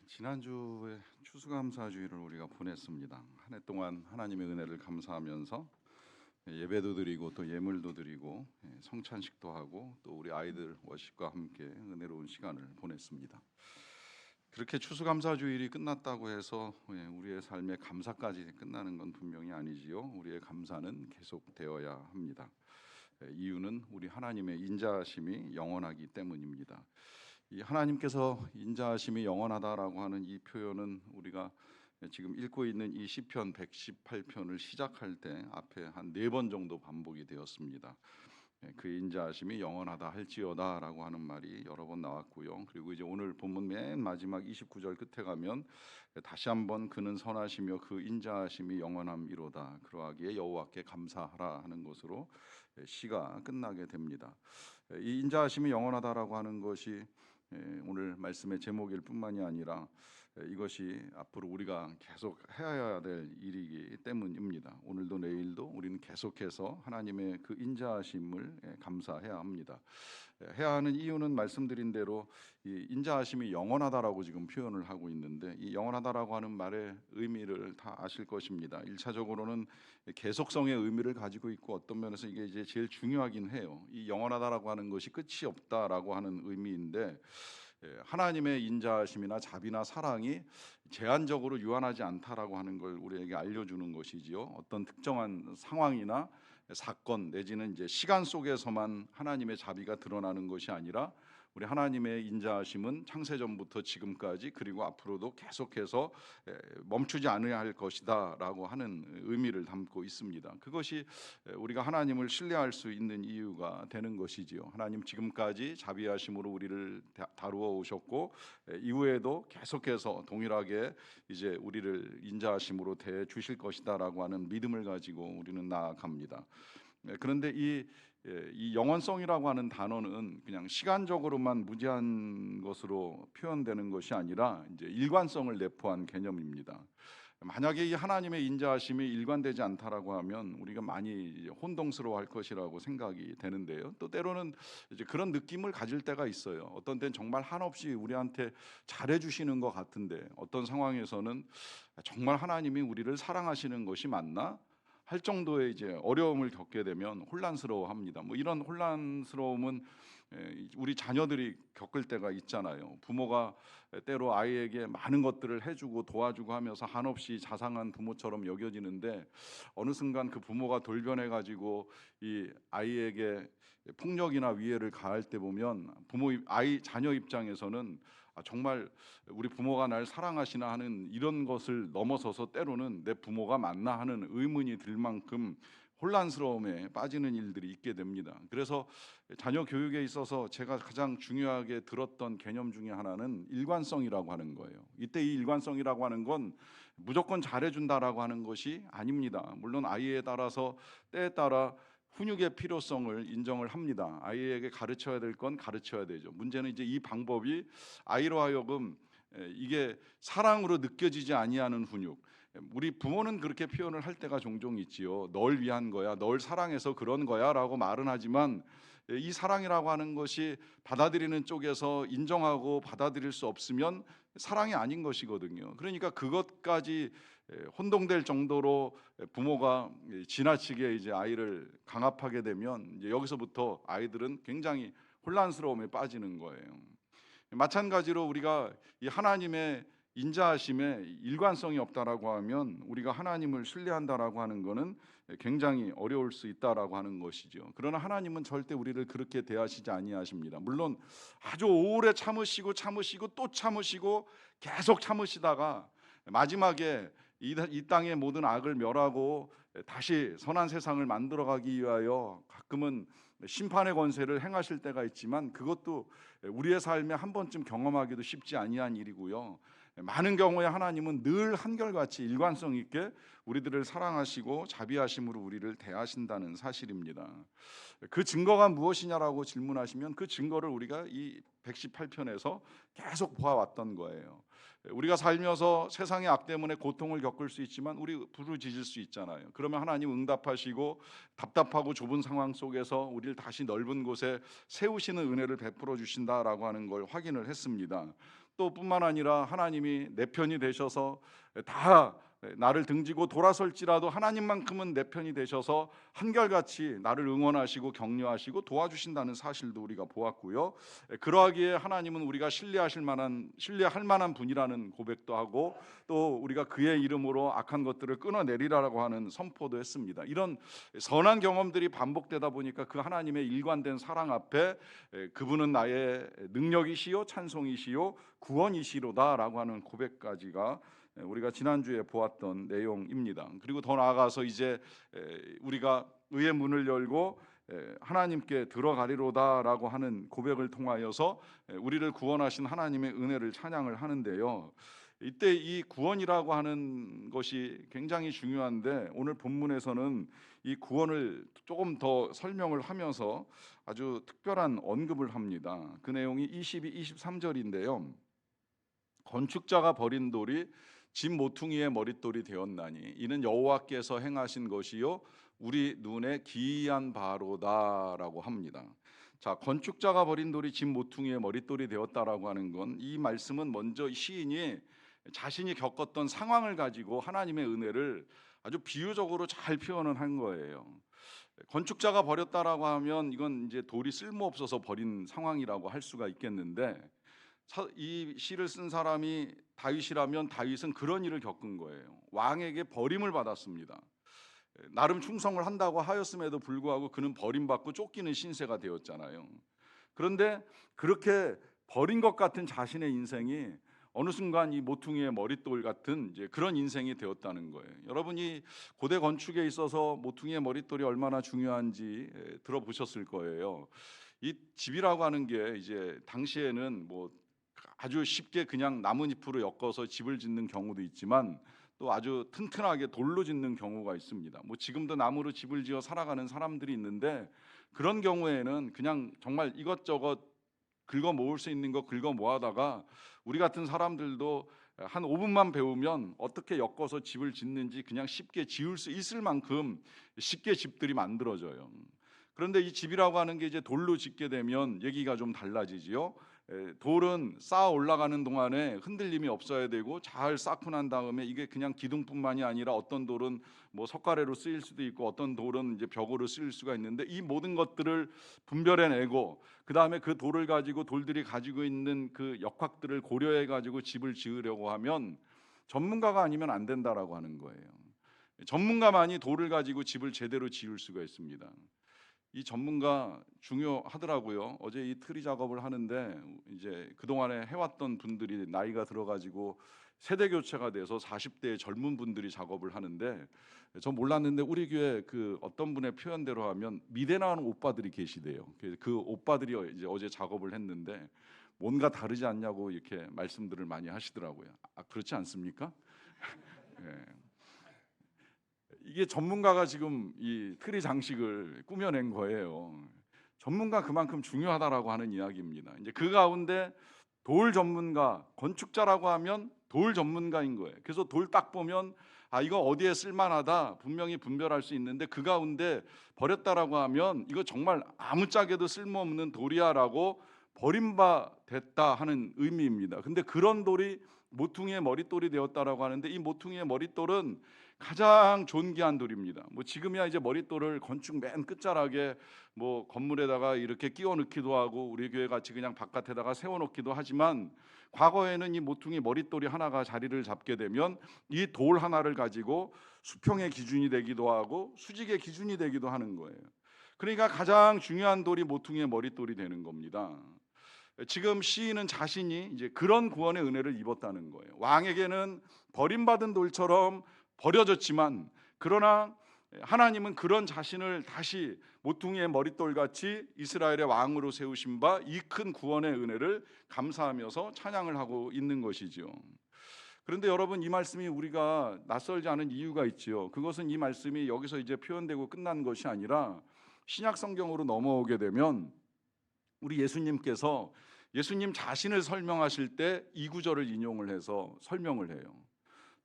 지난주에 추수감사주일을 우리가 보냈습니다. 한 해 동안 하나님의 은혜를 감사하면서 예배도 드리고 또 예물도 드리고 성찬식도 하고 또 우리 아이들 워십과 함께 은혜로운 시간을 보냈습니다. 그렇게 추수감사주일이 끝났다고 해서 우리의 삶의 감사까지 끝나는 건 분명히 아니지요. 우리의 감사는 계속되어야 합니다. 이유는 우리 하나님의 인자하심이 영원하기 때문입니다. 이 하나님께서 인자하심이 영원하다라고 하는 이 표현은 우리가 지금 읽고 있는 이 시편 118편을 시작할 때 앞에 한 4번 정도 반복이 되었습니다. 그 인자하심이 영원하다 할지어다라고 하는 말이 여러 번 나왔고요. 그리고 이제 오늘 본문 맨 마지막 29절 끝에 가면 다시 한번 그는 선하시며 그 인자하심이 영원함이로다. 그러하기에 여호와께 감사하라 하는 것으로 시가 끝나게 됩니다. 이 인자하심이 영원하다라고 하는 것이 오늘 말씀의 제목일 뿐만이 아니라 이것이 앞으로 우리가 계속 해야 될 일이기 때문입니다. 오늘도 내일도 우리는 계속해서 하나님의 그 인자하심을 감사해야 합니다. 해야 하는 이유는 말씀드린 대로 이 인자하심이 영원하다라고 지금 표현을 하고 있는데, 이 영원하다라고 하는 말의 의미를 다 아실 것입니다. 1차적으로는 계속성의 의미를 가지고 있고, 어떤 면에서 이게 이제 제일 중요하긴 해요. 이 영원하다라고 하는 것이 끝이 없다라고 하는 의미인데, 하나님의 인자하심이나 자비나 사랑이 제한적으로 유한하지 않다라고 하는 걸 우리에게 알려주는 것이지요. 어떤 특정한 상황이나 사건 내지는 이제 시간 속에서만 하나님의 자비가 드러나는 것이 아니라 우리 하나님의 인자하심은 창세전부터 지금까지 그리고 앞으로도 계속해서 멈추지 않아야 할 것이다라고 하는 의미를 담고 있습니다. 그것이 우리가 하나님을 신뢰할 수 있는 이유가 되는 것이지요. 하나님 지금까지 자비하심으로 우리를 다루어 오셨고 이후에도 계속해서 동일하게 이제 우리를 인자하심으로 대해 주실 것이다라고 하는 믿음을 가지고 우리는 나아갑니다. 그런데 이 영원성이라고 하는 단어는 그냥 시간적으로만 무제한 것으로 표현되는 것이 아니라 이제 일관성을 내포한 개념입니다. 만약에 이 하나님의 인자하심이 일관되지 않다라고 하면 우리가 많이 혼동스러워할 것이라고 생각이 되는데요. 또 때로는 이제 그런 느낌을 가질 때가 있어요. 어떤 때는 정말 한없이 우리한테 잘해주시는 것 같은데 어떤 상황에서는 정말 하나님이 우리를 사랑하시는 것이 맞나? 할 정도의 이제 어려움을 겪게 되면 혼란스러워합니다. 뭐 이런 혼란스러움은 우리 자녀들이 겪을 때가 있잖아요. 부모가 때로 아이에게 많은 것들을 해주고 도와주고 하면서 한없이 자상한 부모처럼 여겨지는데 어느 순간 그 부모가 돌변해 가지고 이 아이에게 폭력이나 위해를 가할 때 보면 자녀 입장에서는 정말 우리 부모가 날 사랑하시나 하는 이런 것을 넘어서서 때로는 내 부모가 맞나 하는 의문이 들 만큼 혼란스러움에 빠지는 일들이 있게 됩니다. 그래서 자녀 교육에 있어서 제가 가장 중요하게 들었던 개념 중에 하나는 일관성이라고 하는 거예요. 이때 이 일관성이라고 하는 건 무조건 잘해준다라고 하는 것이 아닙니다. 물론 아이에 따라서 때에 따라 훈육의 필요성을 인정을 합니다. 아이에게 가르쳐야 될 건 가르쳐야 되죠. 문제는 이제 이 방법이 아이로 하여금 이게 사랑으로 느껴지지 아니하는 훈육. 우리 부모는 그렇게 표현을 할 때가 종종 있지요. 널 위한 거야, 널 사랑해서 그런 거야라고 말은 하지만 이 사랑이라고 하는 것이 받아들이는 쪽에서 인정하고 받아들일 수 없으면 사랑이 아닌 것이거든요. 그러니까 그것까지 혼동될 정도로 부모가 지나치게 이제 아이를 강압하게 되면 이제 여기서부터 아이들은 굉장히 혼란스러움에 빠지는 거예요. 마찬가지로 우리가 이 하나님의 인자하심에 일관성이 없다라고 하면 우리가 하나님을 신뢰한다라고 하는 것은 굉장히 어려울 수 있다라고 하는 것이죠. 그러나 하나님은 절대 우리를 그렇게 대하시지 아니하십니다. 물론 아주 오래 참으시고 또 참으시고 계속 참으시다가 마지막에 이 땅의 모든 악을 멸하고 다시 선한 세상을 만들어가기 위하여 가끔은 심판의 권세를 행하실 때가 있지만 그것도 우리의 삶에 한 번쯤 경험하기도 쉽지 아니한 일이고요. 많은 경우에 하나님은 늘 한결같이 일관성 있게 우리들을 사랑하시고 자비하심으로 우리를 대하신다는 사실입니다. 그 증거가 무엇이냐라고 질문하시면 그 증거를 우리가 이 118편에서 계속 보아왔던 거예요. 우리가 살면서 세상의 악 때문에 고통을 겪을 수 있지만 우리 부르짖을 수 있잖아요. 그러면 하나님 응답하시고 답답하고 좁은 상황 속에서 우리를 다시 넓은 곳에 세우시는 은혜를 베풀어 주신다라고 하는 걸 확인을 했습니다. 또 뿐만 아니라 하나님이 내 편이 되셔서 다 나를 등지고 돌아설지라도 하나님만큼은 내 편이 되셔서 한결같이 나를 응원하시고 격려하시고 도와주신다는 사실도 우리가 보았고요. 그러하기에 하나님은 우리가 신뢰할 만한 분이라는 고백도 하고, 또 우리가 그의 이름으로 악한 것들을 끊어내리라고 하는 선포도 했습니다. 이런 선한 경험들이 반복되다 보니까 그 하나님의 일관된 사랑 앞에 그분은 나의 능력이시요 찬송이시요 구원이시로다라고 하는 고백까지가 우리가 지난주에 보았던 내용입니다. 그리고 더 나아가서 이제 우리가 의의 문을 열고 하나님께 들어가리로다라고 하는 고백을 통하여서 우리를 구원하신 하나님의 은혜를 찬양을 하는데요. 이때 이 구원이라고 하는 것이 굉장히 중요한데, 오늘 본문에서는 이 구원을 조금 더 설명을 하면서 아주 특별한 언급을 합니다. 그 내용이 22, 23절인데요. 건축자가 버린 돌이 집 모퉁이의 머릿돌이 되었나니 이는 여호와께서 행하신 것이요 우리 눈에 기이한 바로다라고 합니다. 자, 건축자가 버린 돌이 집 모퉁이의 머릿돌이 되었다라고 하는 건, 이 말씀은 먼저 시인이 자신이 겪었던 상황을 가지고 하나님의 은혜를 아주 비유적으로 잘 표현을 한 거예요. 건축자가 버렸다라고 하면 이건 이제 돌이 쓸모없어서 버린 상황이라고 할 수가 있겠는데, 이 시를 쓴 사람이 다윗이라면 다윗은 그런 일을 겪은 거예요. 왕에게 버림을 받았습니다. 나름 충성을 한다고 하였음에도 불구하고 그는 버림받고 쫓기는 신세가 되었잖아요. 그런데 그렇게 버린 것 같은 자신의 인생이 어느 순간 이 모퉁이의 머릿돌 같은 이제 그런 인생이 되었다는 거예요. 여러분이 고대 건축에 있어서 모퉁이의 머릿돌이 얼마나 중요한지 들어보셨을 거예요. 이 집이라고 하는 게 이제 당시에는 뭐 아주 쉽게 그냥 나뭇잎으로 엮어서 집을 짓는 경우도 있지만, 또 아주 튼튼하게 돌로 짓는 경우가 있습니다. 뭐 지금도 나무로 집을 지어 살아가는 사람들이 있는데, 그런 경우에는 그냥 정말 이것저것 긁어 모을 수 있는 거 긁어 모아다가 우리 같은 사람들도 한 5분만 배우면 어떻게 엮어서 집을 짓는지 그냥 쉽게 지을 수 있을 만큼 쉽게 집들이 만들어져요. 그런데 이 집이라고 하는 게 이제 돌로 짓게 되면 얘기가 좀 달라지지요. 돌은 쌓아 올라가는 동안에 흔들림이 없어야 되고, 잘 쌓고 난 다음에 이게 그냥 기둥뿐만이 아니라 어떤 돌은 뭐 석가래로 쓰일 수도 있고 어떤 돌은 이제 벽으로 쓰일 수가 있는데, 이 모든 것들을 분별해내고 그 다음에 그 돌을 가지고 돌들이 가지고 있는 그 역학들을 고려해 가지고 집을 지으려고 하면 전문가가 아니면 안 된다라고 하는 거예요. 전문가만이 돌을 가지고 집을 제대로 지을 수가 있습니다. 이 전문가 중요하더라고요. 어제 이 트리 작업을 하는데 이제 그동안에 해왔던 분들이 나이가 들어가지고 세대 교체가 돼서 40대의 젊은 분들이 작업을 하는데, 전 몰랐는데 우리 교회 그 어떤 분의 표현대로 하면 미대 나오는 오빠들이 계시대요. 그 오빠들이 이제 어제 작업을 했는데 뭔가 다르지 않냐고 이렇게 말씀들을 많이 하시더라고요. 그렇지 않습니까? 네. 이게 전문가가 지금 이 트리 장식을 꾸며낸 거예요. 전문가 그만큼 중요하다라고 하는 이야기입니다. 이제 그 가운데 돌 전문가, 건축자라고 하면 돌 전문가인 거예요. 그래서 돌 딱 보면 이거 어디에 쓸만하다 분명히 분별할 수 있는데, 그 가운데 버렸다라고 하면 이거 정말 아무짝에도 쓸모없는 돌이야라고 버림받았다 하는 의미입니다. 근데 그런 돌이 모퉁이의 머릿돌이 되었다라고 하는데, 이 모퉁이의 머릿돌은 가장 존귀한 돌입니다. 뭐 지금이야 이제 머릿돌을 건축 맨 끝자락에 뭐 건물에다가 이렇게 끼워 넣기도 하고 우리 교회 같이 그냥 바깥에다가 세워 놓기도 하지만, 과거에는 이 모퉁이 머릿돌이 하나가 자리를 잡게 되면 이 돌 하나를 가지고 수평의 기준이 되기도 하고 수직의 기준이 되기도 하는 거예요. 그러니까 가장 중요한 돌이 모퉁이의 머릿돌이 되는 겁니다. 지금 시인은 자신이 이제 그런 구원의 은혜를 입었다는 거예요. 왕에게는 버림받은 돌처럼 버려졌지만, 그러나 하나님은 그런 자신을 다시 모퉁이의 머릿돌같이 이스라엘의 왕으로 세우신 바 이 큰 구원의 은혜를 감사하면서 찬양을 하고 있는 것이죠. 그런데 여러분, 이 말씀이 우리가 낯설지 않은 이유가 있지요. 그것은 이 말씀이 여기서 이제 표현되고 끝난 것이 아니라 신약 성경으로 넘어오게 되면 우리 예수님 자신을 설명하실 때 이 구절을 인용을 해서 설명을 해요.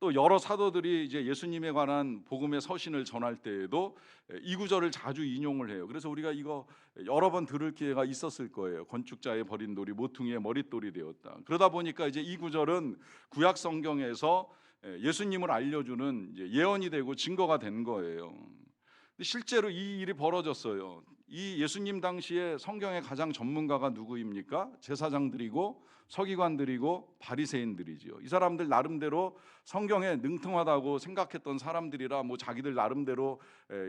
또 여러 사도들이 이제 예수님에 관한 복음의 서신을 전할 때에도 이 구절을 자주 인용을 해요. 그래서 우리가 이거 여러 번 들을 기회가 있었을 거예요. 건축자의 버린 돌이 모퉁이의 머릿돌이 되었다. 그러다 보니까 이제 이 구절은 구약 성경에서 예수님을 알려주는 이제 예언이 되고 증거가 된 거예요. 근데 실제로 이 일이 벌어졌어요. 이 예수님 당시에 성경의 가장 전문가가 누구입니까? 제사장들이고 서기관들이고 바리새인들이지요. 이 사람들 나름대로 성경에 능통하다고 생각했던 사람들이라 뭐 자기들 나름대로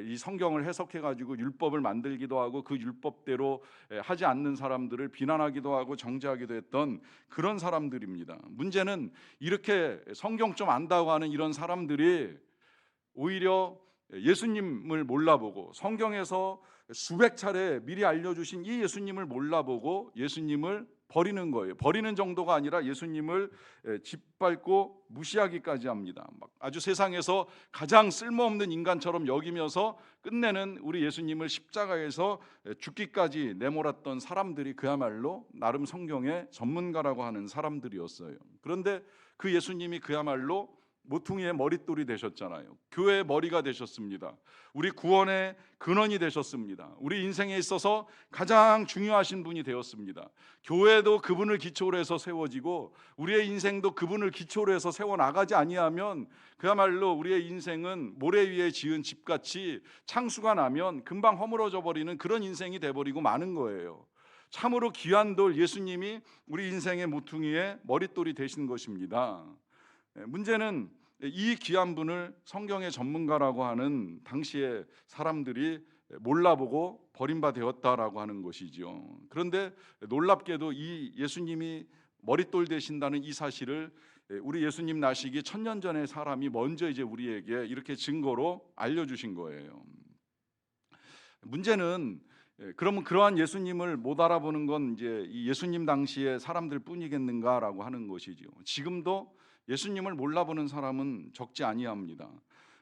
이 성경을 해석해 가지고 율법을 만들기도 하고 그 율법대로 하지 않는 사람들을 비난하기도 하고 정죄하기도 했던 그런 사람들입니다. 문제는 이렇게 성경 좀 안다고 하는 이런 사람들이 오히려 예수님을 몰라보고 성경에서 수백 차례 미리 알려주신 이 예수님을 몰라보고 예수님을 버리는 거예요. 버리는 정도가 아니라 예수님을 짓밟고 무시하기까지 합니다. 아주 세상에서 가장 쓸모없는 인간처럼 여기면서 끝내는 우리 예수님을 십자가에서 죽기까지 내몰았던 사람들이 그야말로 나름 성경의 전문가라고 하는 사람들이었어요. 그런데 그 예수님이 그야말로 모퉁이의 머릿돌이 되셨잖아요. 교회의 머리가 되셨습니다. 우리 구원의 근원이 되셨습니다. 우리 인생에 있어서 가장 중요하신 분이 되었습니다. 교회도 그분을 기초로 해서 세워지고 우리의 인생도 그분을 기초로 해서 세워나가지 아니하면 그야말로 우리의 인생은 모래 위에 지은 집같이 창수가 나면 금방 허물어져 버리는 그런 인생이 돼버리고 마는 거예요. 참으로 귀한 돌 예수님이 우리 인생의 모퉁이의 머릿돌이 되신 것입니다. 문제는 이 귀한 분을 성경의 전문가라고 하는 당시의 사람들이 몰라보고 버림받았다라고 하는 것이죠. 그런데 놀랍게도 이 예수님이 머릿돌 되신다는 이 사실을 우리 예수님 나시기 1000년 전의 사람이 먼저 이제 우리에게 이렇게 증거로 알려주신 거예요. 문제는 그러면 그러한 예수님을 못 알아보는 건 이제 이 예수님 당시의 사람들 뿐이겠는가라고 하는 것이죠. 지금도 예수님을 몰라보는 사람은 적지 아니합니다.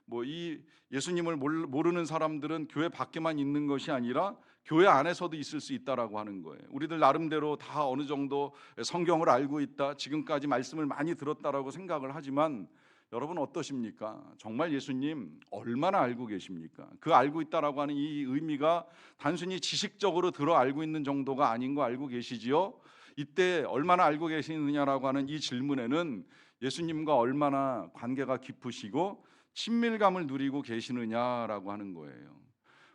뭐 이 예수님을 모르는 사람들은 교회 밖에만 있는 것이 아니라 교회 안에서도 있을 수 있다라고 하는 거예요. 우리들 나름대로 다 어느 정도 성경을 알고 있다, 지금까지 말씀을 많이 들었다라고 생각을 하지만 여러분 어떠십니까? 정말 예수님 얼마나 알고 계십니까? 그 알고 있다라고 하는 이 의미가 단순히 지식적으로 들어 알고 있는 정도가 아닌 거 알고 계시지요? 이때 얼마나 알고 계시느냐라고 하는 이 질문에는 예수님과 얼마나 관계가 깊으시고 친밀감을 누리고 계시느냐라고 하는 거예요.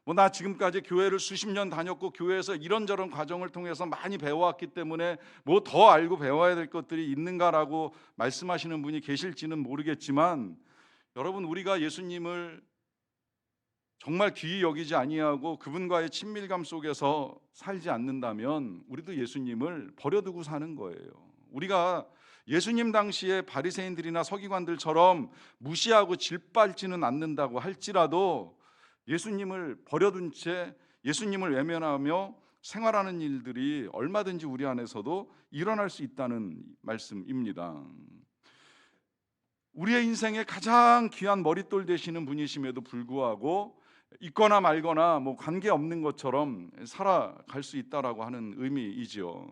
뭐 나 지금까지 교회를 수십 년 다녔고 교회에서 이런저런 과정을 통해서 많이 배워왔기 때문에 뭐 더 알고 배워야 될 것들이 있는가라고 말씀하시는 분이 계실지는 모르겠지만 여러분 우리가 예수님을 정말 귀히 여기지 아니하고 그분과의 친밀감 속에서 살지 않는다면 우리도 예수님을 버려두고 사는 거예요. 우리가 예수님 당시에 바리새인들이나 서기관들처럼 무시하고 질밟지는 않는다고 할지라도 예수님을 버려둔 채 예수님을 외면하며 생활하는 일들이 얼마든지 우리 안에서도 일어날 수 있다는 말씀입니다. 우리의 인생에 가장 귀한 머릿돌 되시는 분이심에도 불구하고 있거나 말거나 뭐 관계없는 것처럼 살아갈 수 있다라고 하는 의미이죠.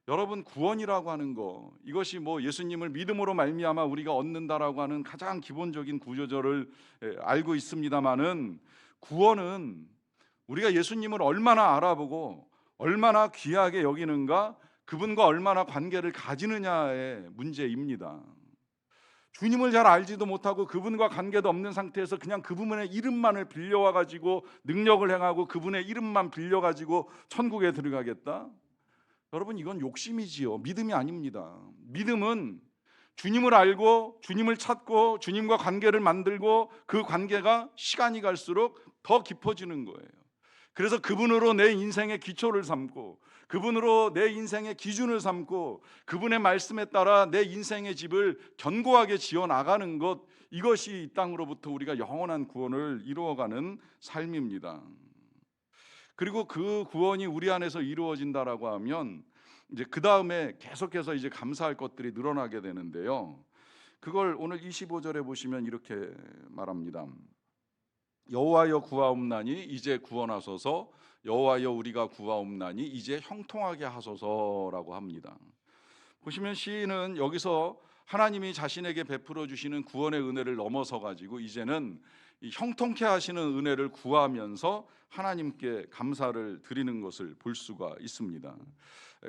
여러분 구원이라고 하는 거 이것이 뭐 예수님을 믿음으로 말미암아 우리가 얻는다라고 하는 가장 기본적인 구조절을 알고 있습니다마는 구원은 우리가 예수님을 얼마나 알아보고 얼마나 귀하게 여기는가 그분과 얼마나 관계를 가지느냐의 문제입니다. 주님을 잘 알지도 못하고 그분과 관계도 없는 상태에서 그냥 그분의 이름만을 빌려와 가지고 능력을 행하고 그분의 이름만 빌려 가지고 천국에 들어가겠다? 여러분 이건 욕심이지요. 믿음이 아닙니다. 믿음은 주님을 알고 주님을 찾고 주님과 관계를 만들고 그 관계가 시간이 갈수록 더 깊어지는 거예요. 그래서 그분으로 내 인생의 기초를 삼고 그분으로 내 인생의 기준을 삼고 그분의 말씀에 따라 내 인생의 집을 견고하게 지어 나가는 것 이것이 이 땅으로부터 우리가 영원한 구원을 이루어가는 삶입니다. 그리고 그 구원이 우리 안에서 이루어진다라고 하면 이제 그 다음에 계속해서 이제 감사할 것들이 늘어나게 되는데요. 그걸 오늘 25절에 보시면 이렇게 말합니다. 여호와여 구하옵나니 이제 구원하소서 여호와여 우리가 구하옵나니 이제 형통하게 하소서라고 합니다. 보시면 시인은 여기서 하나님이 자신에게 베풀어 주시는 구원의 은혜를 넘어서 가지고 이제는 이 형통케 하시는 은혜를 구하면서 하나님께 감사를 드리는 것을 볼 수가 있습니다.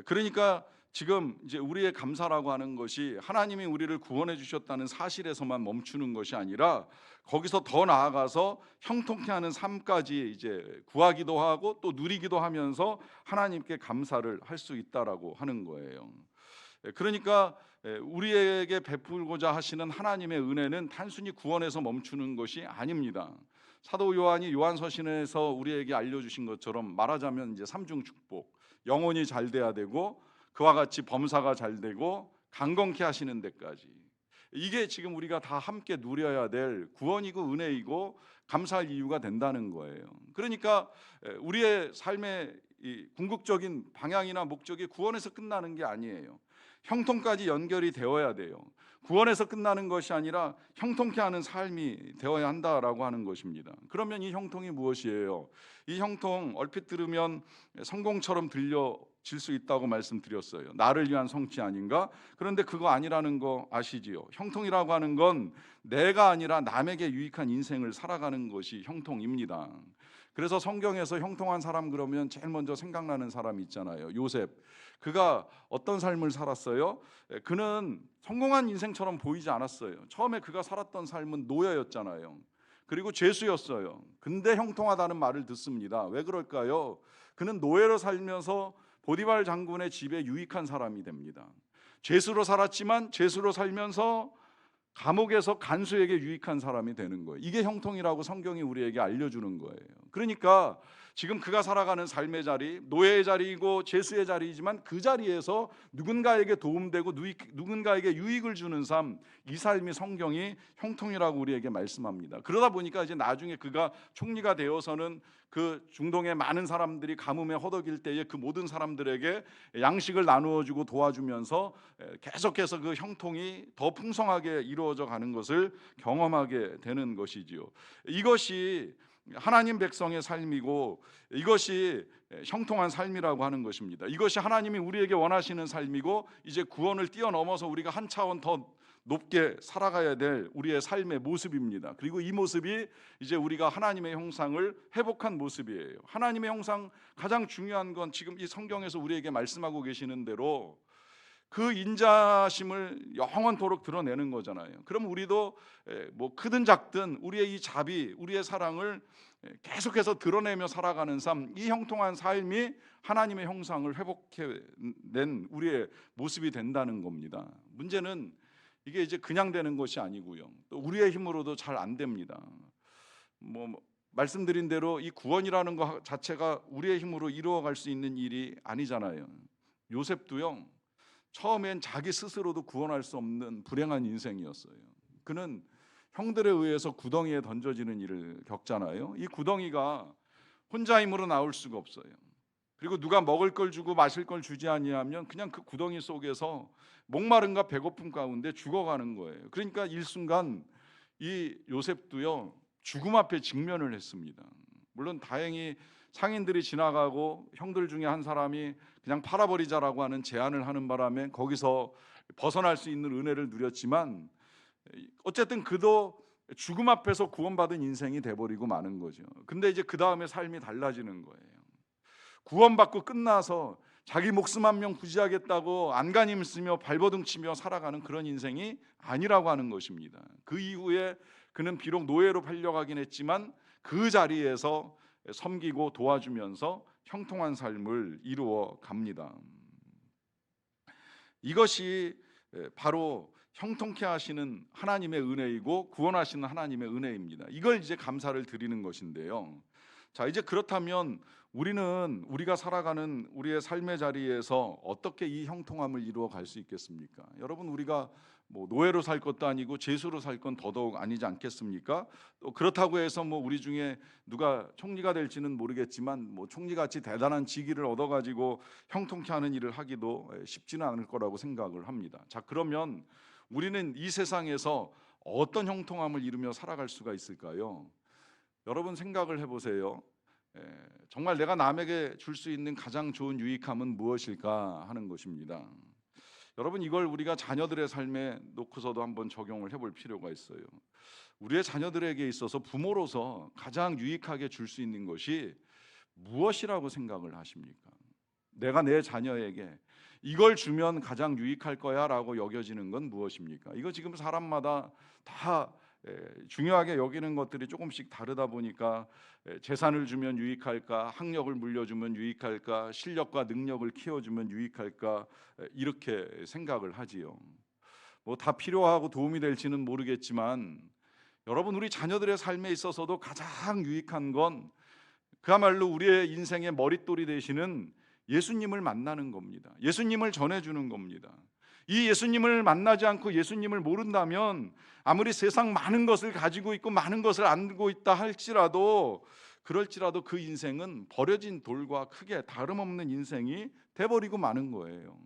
그러니까 지금 이제 우리의 감사라고 하는 것이 하나님이 우리를 구원해 주셨다는 사실에서만 멈추는 것이 아니라 거기서 더 나아가서 형통케 하는 삶까지 이제 구하기도 하고 또 누리기도 하면서 하나님께 감사를 할 수 있다라고 하는 거예요. 그러니까 우리에게 베풀고자 하시는 하나님의 은혜는 단순히 구원에서 멈추는 것이 아닙니다. 사도 요한이 요한서신에서 우리에게 알려주신 것처럼 말하자면 이제 삼중 축복, 영혼이 잘 돼야 되고 그와 같이 범사가 잘 되고 강건케 하시는 데까지, 이게 지금 우리가 다 함께 누려야 될 구원이고 은혜이고 감사할 이유가 된다는 거예요. 그러니까 우리의 삶의 이 궁극적인 방향이나 목적이 구원에서 끝나는 게 아니에요. 형통까지 연결이 되어야 돼요. 구원에서 끝나는 것이 아니라 형통케 하는 삶이 되어야 한다라고 하는 것입니다. 그러면 이 형통이 무엇이에요? 이 형통 얼핏 들으면 성공처럼 들려질 수 있다고 말씀드렸어요. 나를 위한 성취 아닌가? 그런데 그거 아니라는 거 아시지요? 형통이라고 하는 건 내가 아니라 남에게 유익한 인생을 살아가는 것이 형통입니다. 그래서 성경에서 형통한 사람 그러면 제일 먼저 생각나는 사람이 있잖아요. 요셉. 그가 어떤 삶을 살았어요? 그는 성공한 인생처럼 보이지 않았어요. 처음에 그가 살았던 삶은 노예였잖아요. 그리고 죄수였어요. 근데 형통하다는 말을 듣습니다. 왜 그럴까요? 그는 노예로 살면서 보디발 장군의 집에 유익한 사람이 됩니다. 죄수로 살았지만 죄수로 살면서 감옥에서 간수에게 유익한 사람이 되는 거예요. 이게 형통이라고 성경이 우리에게 알려주는 거예요. 그러니까 지금 그가 살아가는 삶의 자리, 노예의 자리이고 죄수의 자리이지만 그 자리에서 누군가에게 도움되고 누군가에게 유익을 주는 삶, 이 삶이 성경이 형통이라고 우리에게 말씀합니다. 그러다 보니까 이제 나중에 그가 총리가 되어서는 그 중동의 많은 사람들이 가뭄에 허덕일 때에 그 모든 사람들에게 양식을 나누어 주고 도와주면서 계속해서 그 형통이 더 풍성하게 이루어져 가는 것을 경험하게 되는 것이지요. 이것이 하나님 백성의 삶이고 이것이 형통한 삶이라고 하는 것입니다. 이것이 하나님이 우리에게 원하시는 삶이고 이제 구원을 뛰어넘어서 우리가 한 차원 더 높게 살아가야 될 우리의 삶의 모습입니다. 그리고 이 모습이 이제 우리가 하나님의 형상을 회복한 모습이에요. 하나님의 형상 가장 중요한 건 지금 이 성경에서 우리에게 말씀하고 계시는 대로 그 인자심을 영원토록 드러내는 거잖아요. 그럼 우리도 뭐 크든 작든 우리의 이 자비, 우리의 사랑을 계속해서 드러내며 살아가는 삶, 이 형통한 삶이 하나님의 형상을 회복해낸 우리의 모습이 된다는 겁니다. 문제는 이게 이제 그냥 되는 것이 아니고요. 또 우리의 힘으로도 잘 안 됩니다. 말씀드린 대로 이 구원이라는 것 자체가 우리의 힘으로 이루어갈 수 있는 일이 아니잖아요. 요셉도요. 처음엔 자기 스스로도 구원할 수 없는 불행한 인생이었어요. 그는 형들에 의해서 구덩이에 던져지는 일을 겪잖아요. 이 구덩이가 혼자 힘으로 나올 수가 없어요. 그리고 누가 먹을 걸 주고 마실 걸 주지 아니하면 그냥 그 구덩이 속에서 목마름과 배고픔 가운데 죽어가는 거예요. 그러니까 일순간 이 요셉도요 죽음 앞에 직면을 했습니다. 물론 다행히 상인들이 지나가고 형들 중에 한 사람이 그냥 팔아버리자라고 하는 제안을 하는 바람에 거기서 벗어날 수 있는 은혜를 누렸지만 어쨌든 그도 죽음 앞에서 구원받은 인생이 돼버리고 마는 거죠. 근데 이제 그 다음에 삶이 달라지는 거예요. 구원받고 끝나서 자기 목숨 한 명 구제하겠다고 안간힘 쓰며 발버둥 치며 살아가는 그런 인생이 아니라고 하는 것입니다. 그 이후에 그는 비록 노예로 팔려가긴 했지만 그 자리에서 섬기고 도와주면서 형통한 삶을 이루어 갑니다. 이것이 바로 형통케 하시는 하나님의 은혜이고 구원하시는 하나님의 은혜입니다. 이걸 이제 감사를 드리는 것인데요. 자, 이제 그렇다면 우리는 우리가 살아가는 우리의 삶의 자리에서 어떻게 이 형통함을 이루어 갈 수 있겠습니까? 여러분, 우리가 뭐 노예로 살 것도 아니고 죄수로 살 건 더더욱 아니지 않겠습니까? 또 그렇다고 해서 뭐 우리 중에 누가 총리가 될지는 모르겠지만 뭐 총리같이 대단한 직위를 얻어가지고 형통케 하는 일을 하기도 쉽지는 않을 거라고 생각을 합니다. 자, 그러면 우리는 이 세상에서 어떤 형통함을 이루며 살아갈 수가 있을까요? 여러분 생각을 해보세요. 정말 내가 남에게 줄 수 있는 가장 좋은 유익함은 무엇일까 하는 것입니다. 여러분, 이걸 우리가 자녀들의 삶에 놓고서도 한번 적용을 해볼 필요가 있어요. 우리의 자녀들에게 있어서 부모로서 가장 유익하게 줄 수 있는 것이 무엇이라고 생각을 하십니까? 내가 내 자녀에게 이걸 주면 가장 유익할 거야 라고 여겨지는 건 무엇입니까? 이거 지금 사람마다 다 중요하게 여기는 것들이 조금씩 다르다 보니까 재산을 주면 유익할까, 학력을 물려주면 유익할까, 실력과 능력을 키워주면 유익할까, 이렇게 생각을 하지요. 뭐 다 필요하고 도움이 될지는 모르겠지만 여러분, 우리 자녀들의 삶에 있어서도 가장 유익한 건 그야말로 우리의 인생의 머릿돌이 되시는 예수님을 만나는 겁니다. 예수님을 전해주는 겁니다. 이 예수님을 만나지 않고 예수님을 모른다면 아무리 세상 많은 것을 가지고 있고 많은 것을 알고 있다 할지라도 그럴지라도 그 인생은 버려진 돌과 크게 다름없는 인생이 돼버리고 마는 거예요.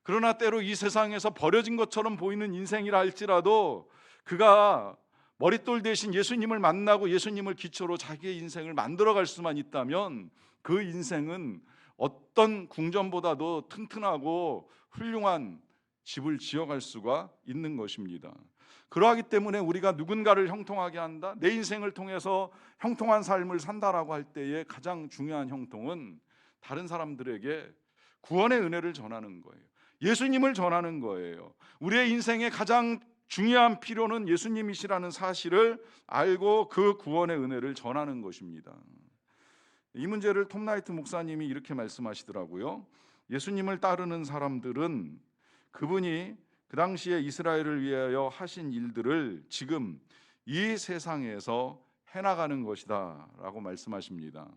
그러나 때로 이 세상에서 버려진 것처럼 보이는 인생이라 할지라도 그가 머릿돌 대신 예수님을 만나고 예수님을 기초로 자기의 인생을 만들어갈 수만 있다면 그 인생은 어떤 궁전보다도 튼튼하고 훌륭한 집을 지어갈 수가 있는 것입니다. 그러하기 때문에 우리가 누군가를 형통하게 한다, 내 인생을 통해서 형통한 삶을 산다라고 할 때의 가장 중요한 형통은 다른 사람들에게 구원의 은혜를 전하는 거예요. 예수님을 전하는 거예요. 우리의 인생의 가장 중요한 필요는 예수님이시라는 사실을 알고 그 구원의 은혜를 전하는 것입니다. 이 문제를 톰 라이트 목사님이 이렇게 말씀하시더라고요. 예수님을 따르는 사람들은 그분이 그 당시에 이스라엘을 위하여 하신 일들을 지금 이 세상에서 해나가는 것이다 라고 말씀하십니다.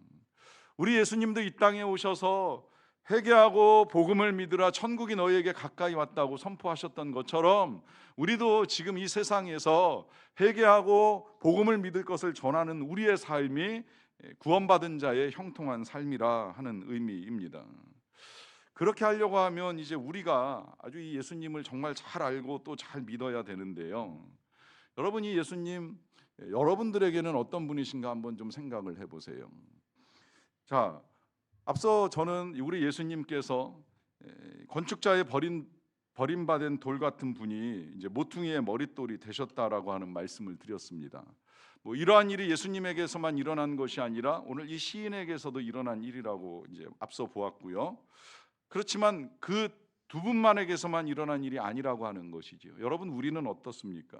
우리 예수님도 이 땅에 오셔서 회개하고 복음을 믿으라 천국이 너희에게 가까이 왔다고 선포하셨던 것처럼 우리도 지금 이 세상에서 회개하고 복음을 믿을 것을 전하는 우리의 삶이 구원받은 자의 형통한 삶이라 하는 의미입니다. 그렇게 하려고 하면 이제 우리가 아주 이 예수님을 정말 잘 알고 또 잘 믿어야 되는데요. 여러분, 이 예수님 여러분들에게는 어떤 분이신가 한번 좀 생각을 해보세요. 자, 앞서 저는 우리 예수님께서 건축자의 버림받은 돌 같은 분이 이제 모퉁이의 머릿돌이 되셨다라고 하는 말씀을 드렸습니다. 뭐 이러한 일이 예수님에게서만 일어난 것이 아니라 오늘 이 시인에게서도 일어난 일이라고 이제 앞서 보았고요. 그렇지만 그 두 분만에게서만 일어난 일이 아니라고 하는 것이지요. 여러분, 우리는 어떻습니까?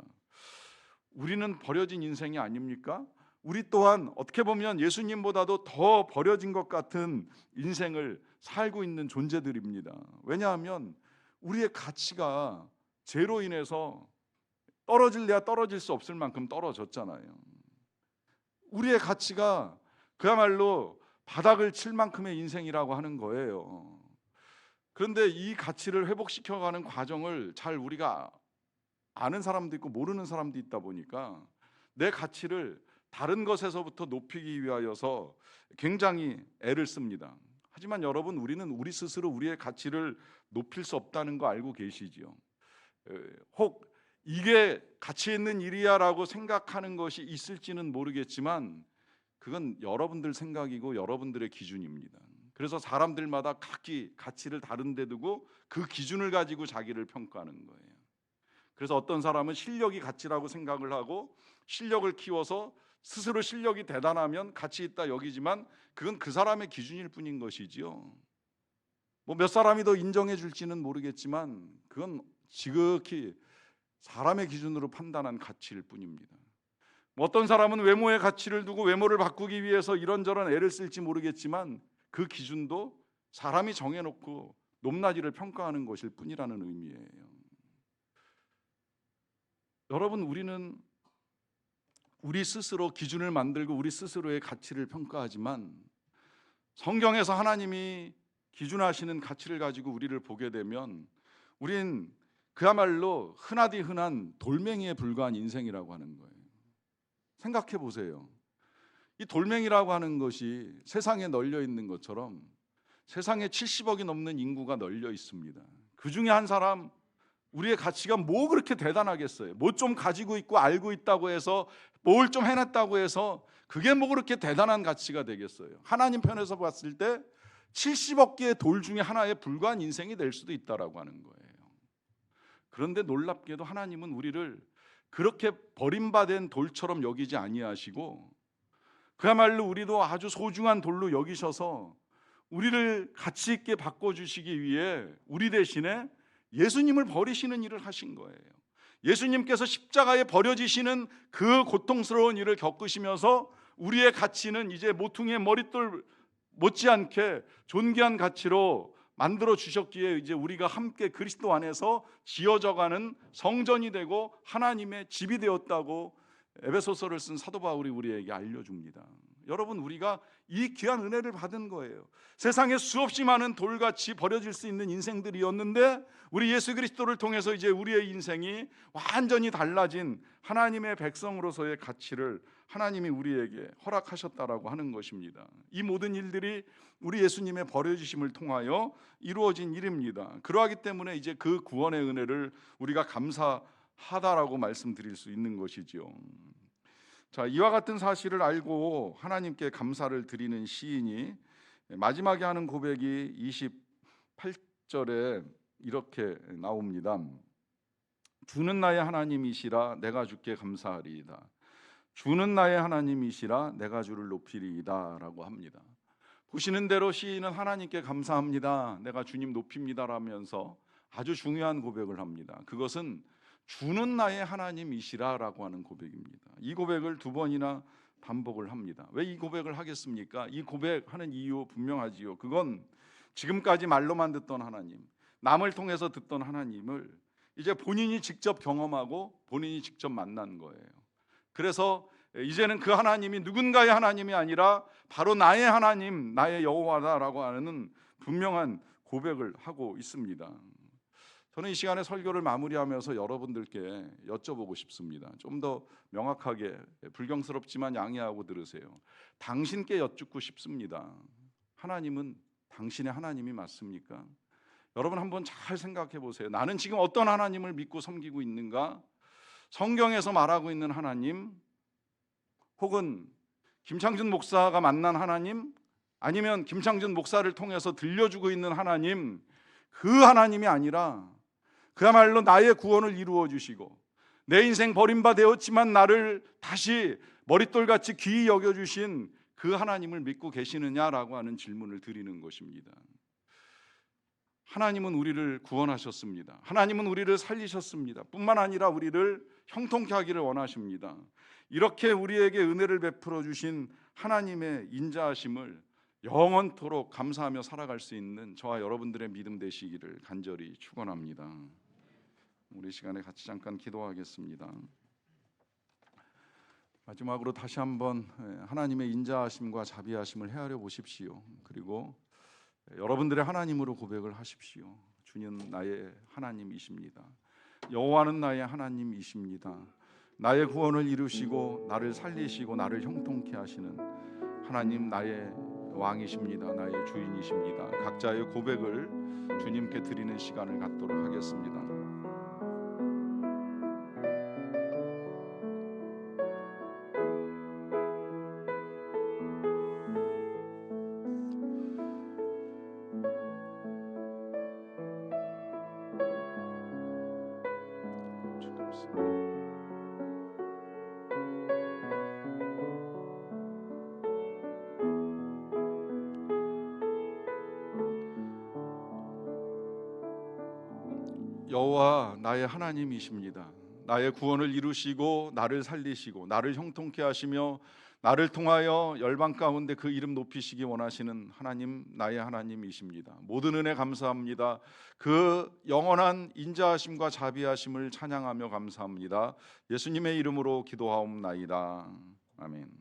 우리는 버려진 인생이 아닙니까? 우리 또한 어떻게 보면 예수님보다도 더 버려진 것 같은 인생을 살고 있는 존재들입니다. 왜냐하면 우리의 가치가 죄로 인해서 떨어질래야 떨어질 수 없을 만큼 떨어졌잖아요. 우리의 가치가 그야말로 바닥을 칠 만큼의 인생이라고 하는 거예요. 그런데 이 가치를 회복시켜가는 과정을 잘 우리가 아는 사람도 있고 모르는 사람도 있다 보니까 내 가치를 다른 것에서부터 높이기 위하여서 굉장히 애를 씁니다. 하지만 여러분, 우리는 우리 스스로 우리의 가치를 높일 수 없다는 거 알고 계시지요? 혹 이게 가치 있는 일이야 라고 생각하는 것이 있을지는 모르겠지만 그건 여러분들 생각이고 여러분들의 기준입니다. 그래서 사람들마다 각기 가치를 다른 데 두고 그 기준을 가지고 자기를 평가하는 거예요. 그래서 어떤 사람은 실력이 가치라고 생각을 하고 실력을 키워서 스스로 실력이 대단하면 가치 있다 여기지만 그건 그 사람의 기준일 뿐인 것이지요. 뭐 몇 사람이 더 인정해 줄지는 모르겠지만 그건 지극히 사람의 기준으로 판단한 가치일 뿐입니다. 뭐 어떤 사람은 외모의 가치를 두고 외모를 바꾸기 위해서 이런저런 애를 쓸지 모르겠지만 그 기준도 사람이 정해놓고 높낮이를 평가하는 것일 뿐이라는 의미예요. 여러분, 우리는 우리 스스로 기준을 만들고 우리 스스로의 가치를 평가하지만 성경에서 하나님이 기준하시는 가치를 가지고 우리를 보게 되면 우린 그야말로 흔하디 흔한 돌멩이에 불과한 인생이라고 하는 거예요. 생각해 보세요. 이 돌멩이라고 하는 것이 세상에 널려 있는 것처럼 세상에 70억이 넘는 인구가 널려 있습니다. 그 중에 한 사람, 우리의 가치가 뭐 그렇게 대단하겠어요? 뭐 좀 가지고 있고 알고 있다고 해서 뭘 좀 해냈다고 해서 그게 뭐 그렇게 대단한 가치가 되겠어요? 하나님 편에서 봤을 때 70억 개의 돌 중에 하나에 불과한 인생이 될 수도 있다라고 하는 거예요. 그런데 놀랍게도 하나님은 우리를 그렇게 버림받은 돌처럼 여기지 아니하시고 그야말로 우리도 아주 소중한 돌로 여기셔서 우리를 가치 있게 바꿔주시기 위해 우리 대신에 예수님을 버리시는 일을 하신 거예요. 예수님께서 십자가에 버려지시는 그 고통스러운 일을 겪으시면서 우리의 가치는 이제 모퉁이의 머릿돌 못지않게 존귀한 가치로 만들어 주셨기에 이제 우리가 함께 그리스도 안에서 지어져가는 성전이 되고 하나님의 집이 되었다고 에베소서를 쓴 사도 바울이 우리에게 알려줍니다. 여러분, 우리가 이 귀한 은혜를 받은 거예요. 세상에 수없이 많은 돌같이 버려질 수 있는 인생들이었는데 우리 예수 그리스도를 통해서 이제 우리의 인생이 완전히 달라진 하나님의 백성으로서의 가치를 하나님이 우리에게 허락하셨다라고 하는 것입니다. 이 모든 일들이 우리 예수님의 버려지심을 통하여 이루어진 일입니다. 그러하기 때문에 이제 그 구원의 은혜를 우리가 감사하다라고 말씀드릴 수 있는 것이죠. 자, 이와 같은 사실을 알고 하나님께 감사를 드리는 시인이 마지막에 하는 고백이 28절에 이렇게 나옵니다. 주는 나의 하나님이시라 내가 주께 감사하리이다. 주는 나의 하나님이시라 내가 주를 높이리이다 라고 합니다. 보시는 대로 시인은 하나님께 감사합니다, 내가 주님 높입니다 라면서 아주 중요한 고백을 합니다. 그것은 주는 나의 하나님이시라 라고 하는 고백입니다. 이 고백을 두 번이나 반복을 합니다. 왜 이 고백을 하겠습니까? 이 고백하는 이유 분명하지요. 그건 지금까지 말로만 듣던 하나님, 남을 통해서 듣던 하나님을 이제 본인이 직접 경험하고 본인이 직접 만난 거예요. 그래서 이제는 그 하나님이 누군가의 하나님이 아니라 바로 나의 하나님, 나의 여호와다라고 하는 분명한 고백을 하고 있습니다. 저는 이 시간에 설교를 마무리하면서 여러분들께 여쭤보고 싶습니다. 좀 더 명확하게, 불경스럽지만 양해하고 들으세요. 당신께 여쭙고 싶습니다. 하나님은 당신의 하나님이 맞습니까? 여러분 한번 잘 생각해 보세요. 나는 지금 어떤 하나님을 믿고 섬기고 있는가? 성경에서 말하고 있는 하나님, 혹은 김창준 목사가 만난 하나님, 아니면 김창준 목사를 통해서 들려주고 있는 하나님, 그 하나님이 아니라 그야말로 나의 구원을 이루어 주시고 내 인생 버림받았지만 나를 다시 머릿돌같이 귀히 여겨주신 그 하나님을 믿고 계시느냐라고 하는 질문을 드리는 것입니다. 하나님은 우리를 구원하셨습니다. 하나님은 우리를 살리셨습니다. 뿐만 아니라 우리를 형통케 하기를 원하십니다. 이렇게 우리에게 은혜를 베풀어 주신 하나님의 인자하심을 영원토록 감사하며 살아갈 수 있는 저와 여러분들의 믿음 되시기를 간절히 축원합니다. 우리 시간에 같이 잠깐 기도하겠습니다. 마지막으로 다시 한번 하나님의 인자하심과 자비하심을 헤아려 보십시오. 그리고 여러분들의 하나님으로 고백을 하십시오. 주님 나의 하나님이십니다. 여호와는 나의 하나님이십니다. 나의 구원을 이루시고 나를 살리시고 나를 형통케 하시는 하나님, 나의 왕이십니다. 나의 주인이십니다. 각자의 고백을 주님께 드리는 시간을 갖도록 하겠습니다. 여호와 나의 하나님이십니다. 나의 구원을 이루시고 나를 살리시고 나를 형통케 하시며 나를 통하여 열방 가운데 그 이름 높이시기 원하시는 하나님, 나의 하나님이십니다. 모든 은혜 감사합니다. 그 영원한 인자하심과 자비하심을 찬양하며 감사합니다. 예수님의 이름으로 기도하옵나이다. 아멘.